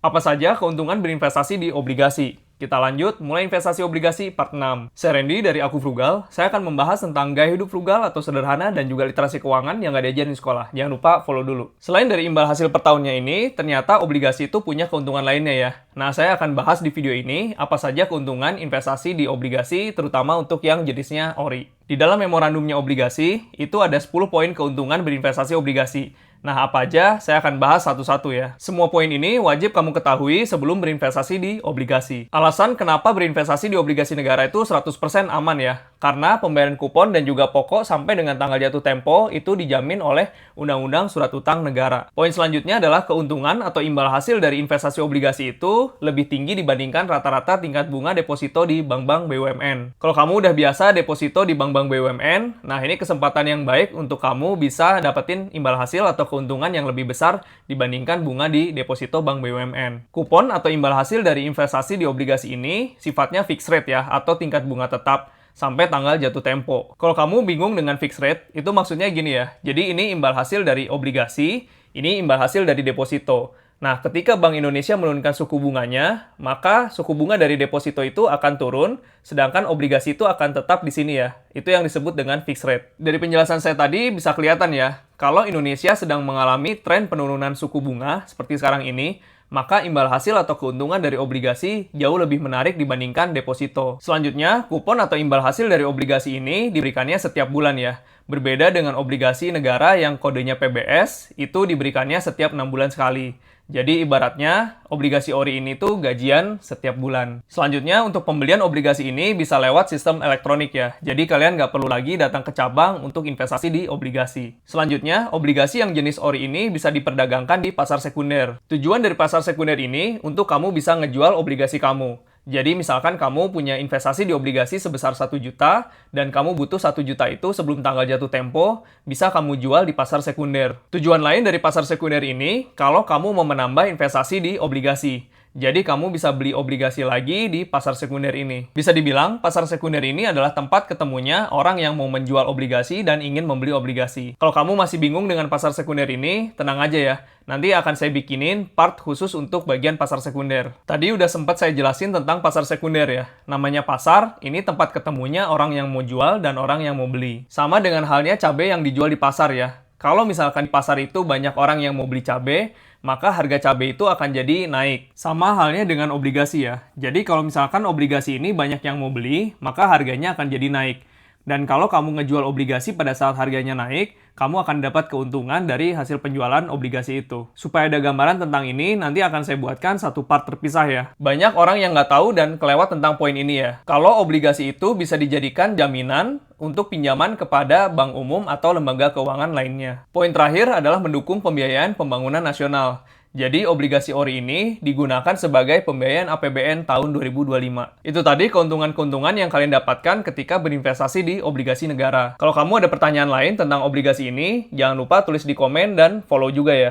Apa saja keuntungan berinvestasi di obligasi? Kita lanjut, mulai investasi obligasi part 6. Saya Randy dari Aku Frugal. Saya akan membahas tentang gaya hidup frugal atau sederhana dan juga literasi keuangan yang nggak diajarin di sekolah. Jangan lupa follow dulu. Selain dari imbal hasil per tahunnya ini, ternyata obligasi itu punya keuntungan lainnya ya. Nah, saya akan bahas di video ini apa saja keuntungan investasi di obligasi, terutama untuk yang jenisnya ORI. Di dalam memorandumnya obligasi, itu ada 10 poin keuntungan berinvestasi obligasi. Nah, apa aja? Saya akan bahas satu-satu ya. Semua poin ini wajib kamu ketahui sebelum berinvestasi di obligasi. Alasan kenapa berinvestasi di obligasi negara itu 100% aman ya. Karena pembayaran kupon dan juga pokok sampai dengan tanggal jatuh tempo itu dijamin oleh Undang-Undang Surat Utang Negara. Poin selanjutnya adalah keuntungan atau imbal hasil dari investasi obligasi itu lebih tinggi dibandingkan rata-rata tingkat bunga deposito di bank-bank BUMN. Kalau kamu udah biasa deposito di bank-bank BUMN, nah ini kesempatan yang baik untuk kamu bisa dapetin imbal hasil atau keuntungan yang lebih besar dibandingkan bunga di deposito bank BUMN. Kupon atau imbal hasil dari investasi di obligasi ini sifatnya fixed rate ya, atau tingkat bunga tetap sampai tanggal jatuh tempo. Kalau kamu bingung dengan fixed rate, itu maksudnya gini ya. Jadi ini imbal hasil dari obligasi, ini imbal hasil dari deposito. Nah, ketika Bank Indonesia menurunkan suku bunganya, maka suku bunga dari deposito itu akan turun, sedangkan obligasi itu akan tetap di sini ya. Itu yang disebut dengan fixed rate. Dari penjelasan saya tadi bisa kelihatan ya, kalau Indonesia sedang mengalami tren penurunan suku bunga seperti sekarang ini, maka imbal hasil atau keuntungan dari obligasi jauh lebih menarik dibandingkan deposito. Selanjutnya, kupon atau imbal hasil dari obligasi ini diberikannya setiap bulan ya. Berbeda dengan obligasi negara yang kodenya PBS, itu diberikannya setiap 6 bulan sekali. Jadi ibaratnya, obligasi ORI ini tuh gajian setiap bulan. Selanjutnya, untuk pembelian obligasi ini bisa lewat sistem elektronik ya. Jadi kalian nggak perlu lagi datang ke cabang untuk investasi di obligasi. Selanjutnya, obligasi yang jenis ORI ini bisa diperdagangkan di pasar sekunder. Tujuan dari pasar sekunder ini untuk kamu bisa ngejual obligasi kamu. Jadi misalkan kamu punya investasi di obligasi sebesar 1 juta dan kamu butuh 1 juta itu sebelum tanggal jatuh tempo, bisa kamu jual di pasar sekunder. Tujuan lain dari pasar sekunder ini, kalau kamu mau menambah investasi di obligasi. Jadi kamu bisa beli obligasi lagi di pasar sekunder ini. Bisa dibilang, pasar sekunder ini adalah tempat ketemunya orang yang mau menjual obligasi dan ingin membeli obligasi. Kalau kamu masih bingung dengan pasar sekunder ini, tenang aja ya. Nanti akan saya bikinin part khusus untuk bagian pasar sekunder. Tadi udah sempat saya jelasin tentang pasar sekunder ya. Namanya pasar, ini tempat ketemunya orang yang mau jual dan orang yang mau beli. Sama dengan halnya cabai yang dijual di pasar ya. Kalau misalkan di pasar itu banyak orang yang mau beli cabai, maka harga cabai itu akan jadi naik. Sama halnya dengan obligasi ya. Jadi kalau misalkan obligasi ini banyak yang mau beli, maka harganya akan jadi naik. Dan kalau kamu ngejual obligasi pada saat harganya naik, kamu akan dapat keuntungan dari hasil penjualan obligasi itu. Supaya ada gambaran tentang ini, nanti akan saya buatkan satu part terpisah ya. Banyak orang yang nggak tahu dan kelewat tentang poin ini ya. Kalau obligasi itu bisa dijadikan jaminan untuk pinjaman kepada bank umum atau lembaga keuangan lainnya. Poin terakhir adalah mendukung pembiayaan pembangunan nasional. Jadi obligasi ORI ini digunakan sebagai pembiayaan APBN tahun 2025. Itu tadi keuntungan-keuntungan yang kalian dapatkan ketika berinvestasi di obligasi negara. Kalau kamu ada pertanyaan lain tentang obligasi ini, jangan lupa tulis di komen dan follow juga ya.